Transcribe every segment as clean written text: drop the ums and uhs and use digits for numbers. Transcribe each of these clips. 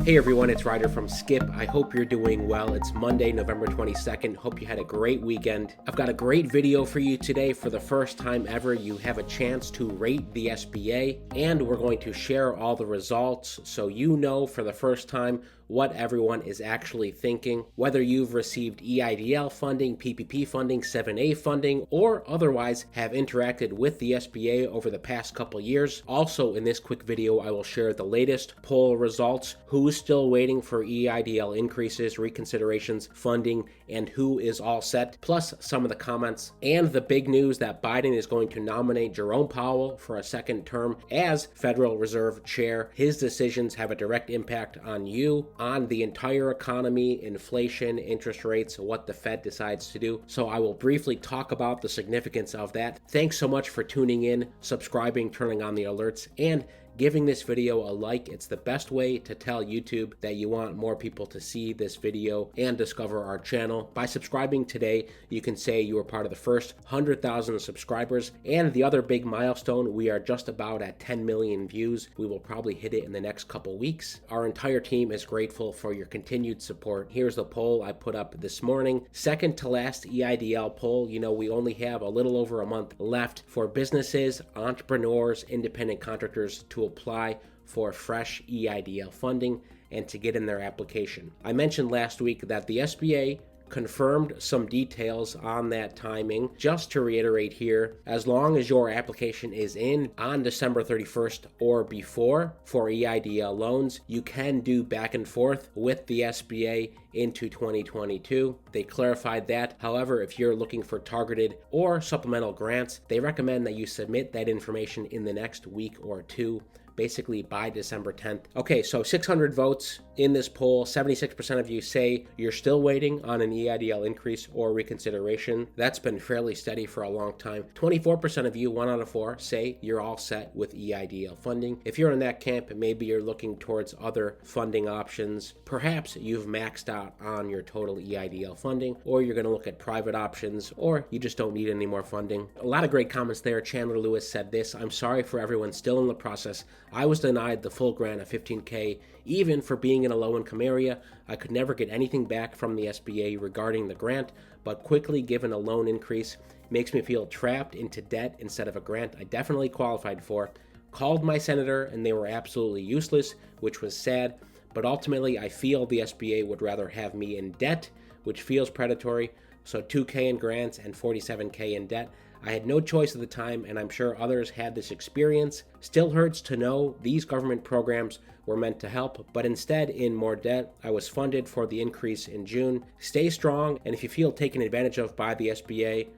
Hey everyone, it's Ryder from Skip. I hope you're doing well. It's Monday, November 22nd. Hope you had a great weekend. I've got a great video for you today. For the first time ever, you have a chance to rate the SBA, and we're going to share all the results so you know for the first time what everyone is actually thinking. Whether you've received EIDL funding, PPP funding, 7A funding, or otherwise have interacted with the SBA over the past couple years. Also, in this quick video, I will share the latest poll results, who's still waiting for EIDL increases, reconsiderations, funding, and who is all set, plus some of the comments, and the big news that Biden is going to nominate Jerome Powell for a second term as Federal Reserve Chair. His decisions have a direct impact on you, on the entire economy, inflation, interest rates, what the Fed decides to do. So I will briefly talk about the significance of that. Thanks so much for tuning in, subscribing, turning on the alerts, and giving this video a like. It's the best way to tell YouTube that you want more people to see this video and discover our channel. By subscribing today, you can say you are part of the first 100,000 subscribers. And the other big milestone, we are just about at 10 million views. We will probably hit it in the next couple weeks. Our entire team is grateful for your continued support. Here's the poll I put up this morning. Second to last EIDL poll. You know, we only have a little over a month left for businesses, entrepreneurs, independent contractors to apply for fresh EIDL funding and to get in their application. I mentioned last week that the SBA confirmed some details on that timing. Just to reiterate here, as long as your application is in on December 31st or before for EIDL loans, you can do back and forth with the SBA into 2022. They clarified that. However, if you're looking for targeted or supplemental grants, they recommend that you submit that information in the next week or two, basically by December 10th. Okay, so 600 votes in this poll. 76% of you say you're still waiting on an EIDL increase or reconsideration. That's been fairly steady for a long time. 24% of you, 1 out of 4, say you're all set with EIDL funding. If you're in that camp, maybe you're looking towards other funding options. Perhaps you've maxed out on your total EIDL funding, or you're going to look at private options, or you just don't need any more funding. A lot of great comments there. Chandler Lewis said this: "I'm sorry for everyone still in the process. I was denied the full grant of $15K, even for being in a low-income area. I could never get anything back from the SBA regarding the grant, but quickly given a loan increase makes me feel trapped into debt instead of a grant I definitely qualified for. Called my senator and they were absolutely useless, which was sad, but ultimately I feel the SBA would rather have me in debt, which feels predatory, so $2K in grants and $47K in debt. I had no choice at the time, and I'm sure others had this experience. Still hurts to know these government programs were meant to help, but instead in more debt. I was funded for the increase in June. Stay strong, and if you feel taken advantage of by the SBA,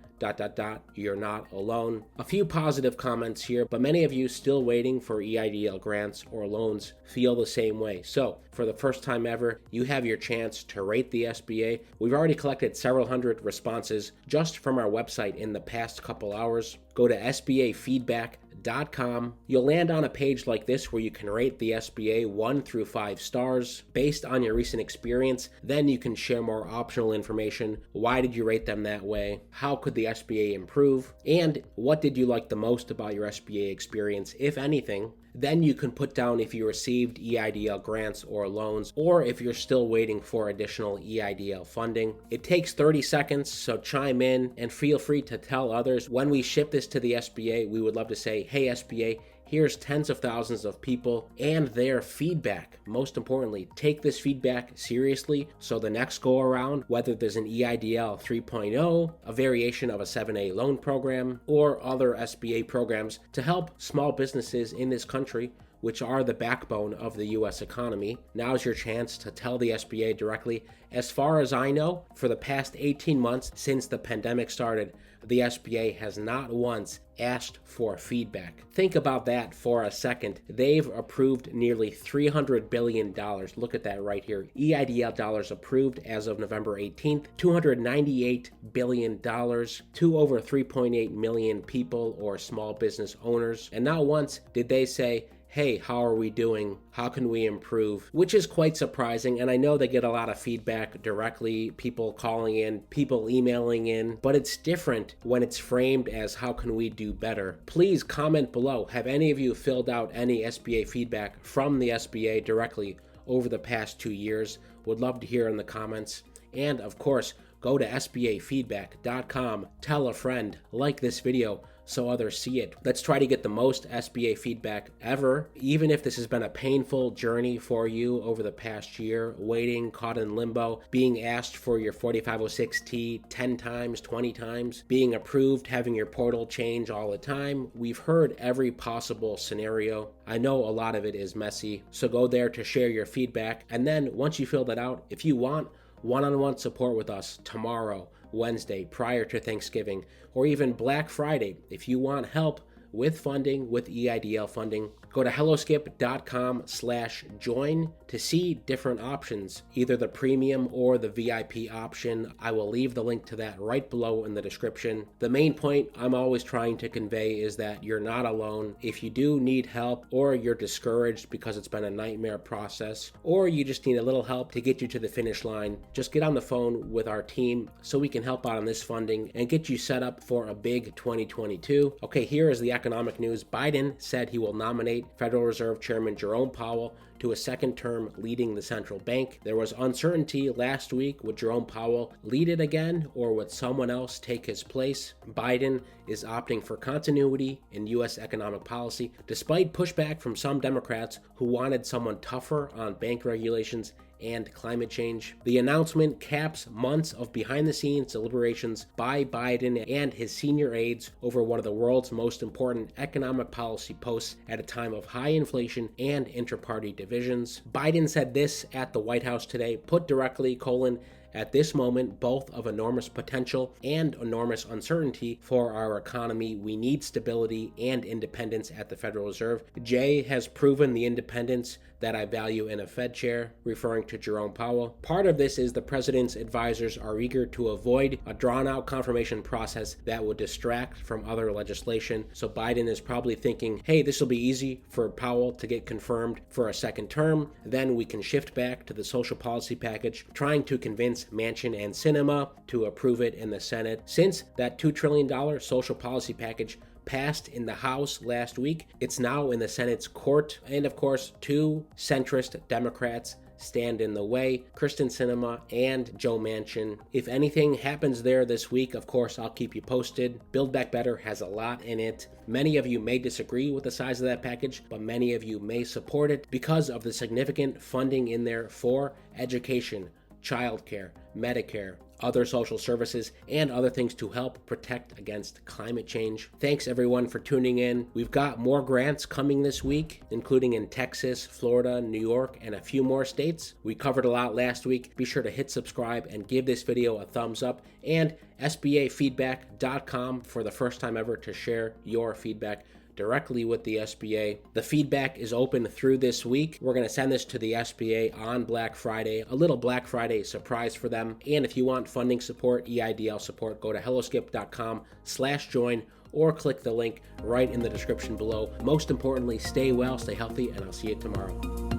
you're not alone." A few positive comments here, but many of you still waiting for EIDL grants or loans feel the same way. So for the first time ever, you have your chance to rate the SBA. We've already collected several hundred responses just from our website in the past couple hours. Go to sbafeedback.com. You'll land on a page like this where you can rate the SBA 1 through 5 stars based on your recent experience. Then you can share more optional information. Why did you rate them that way? How could the SBA improve? And what did you like the most about your SBA experience, if anything? Then you can put down if you received EIDL grants or loans, or if you're still waiting for additional EIDL funding. It takes 30 seconds, so chime in and feel free to tell others. When we ship this to the SBA, we would love to say, "Hey SBA, here's tens of thousands of people and their feedback. Most importantly, take this feedback seriously so the next go around, whether there's an EIDL 3.0, a variation of a 7A loan program, or other SBA programs to help small businesses in this country, which are the backbone of the U.S. economy. Now's your chance to tell the SBA directly. As far as I know, for the past 18 months since the pandemic started, the SBA has not once asked for feedback. Think about that for a second. They've approved nearly $300 billion. Look at that right here. EIDL dollars approved as of November 18th, $298 billion to over 3.8 million people or small business owners. And not once did they say, hey, how are we doing? How can we improve? Which is quite surprising, and I know they get a lot of feedback directly, people calling in, people emailing in, but it's different when it's framed as how can we do better. Please comment below. Have any of you filled out any SBA feedback from the SBA directly over the past 2 years? Would love to hear in the comments. And of course, go to sbafeedback.com, tell a friend, like this video so others see it. Let's try to get the most SBA feedback ever. Even if this has been a painful journey for you over the past year, waiting, caught in limbo, being asked for your 4506T 10 times, 20 times, being approved, having your portal change all the time. We've heard every possible scenario. I know a lot of it is messy, so go there to share your feedback. And then once you fill that out, if you want one-on-one support with us tomorrow, Wednesday, prior to Thanksgiving, or even Black Friday, if you want help with funding, with EIDL funding, go to helloskip.com/join to see different options, either the premium or the VIP option. I will leave the link to that right below in the description. The main point I'm always trying to convey is that you're not alone. If you do need help, or you're discouraged because it's been a nightmare process, or you just need a little help to get you to the finish line, just get on the phone with our team so we can help out on this funding and get you set up for a big 2022. Okay, here is the economic news. Biden said he will nominate Federal Reserve Chairman Jerome Powell to a second term leading the central bank. There was uncertainty last week. Would Jerome Powell lead it again, or would someone else take his place? Biden is opting for continuity in U.S. economic policy, despite pushback from some Democrats who wanted someone tougher on bank regulations and climate change. The announcement caps months of behind-the-scenes deliberations by Biden and his senior aides over one of the world's most important economic policy posts at a time of high inflation and inter-party divisions. Biden said this at the White House today, put directly, at this moment, both of enormous potential and enormous uncertainty for our economy, we need stability and independence at the Federal Reserve. Jay has proven the independence that I value in a Fed chair, referring to Jerome Powell. Part of this is the president's advisors are eager to avoid a drawn-out confirmation process that would distract from other legislation. So Biden is probably thinking, hey, this will be easy for Powell to get confirmed for a second term. Then we can shift back to the social policy package, trying to convince Manchin and Sinema to approve it in the Senate. Since that $2 trillion social policy package passed in the House last week, it's now in the Senate's court. And of course, two centrist Democrats stand in the way, Kristen Sinema and Joe Manchin. If anything happens there this week, of course, I'll keep you posted. Build Back Better has a lot in it. Many of you may disagree with the size of that package, but many of you may support it because of the significant funding in there for education, childcare, Medicare, other social services, and other things to help protect against climate change. Thanks everyone for tuning in. We've got more grants coming this week, including in Texas, Florida, New York, and a few more states. We covered a lot last week. Be sure to hit subscribe and give this video a thumbs up, and sbafeedback.com for the first time ever to share your feedback directly with the SBA. The feedback is open through this week. We're going to send this to the SBA on Black Friday, a little Black Friday surprise for them. And if you want funding support, EIDL support, go to helloskip.com/join or click the link right in the description below. Most importantly, stay well, stay healthy, and I'll see you tomorrow.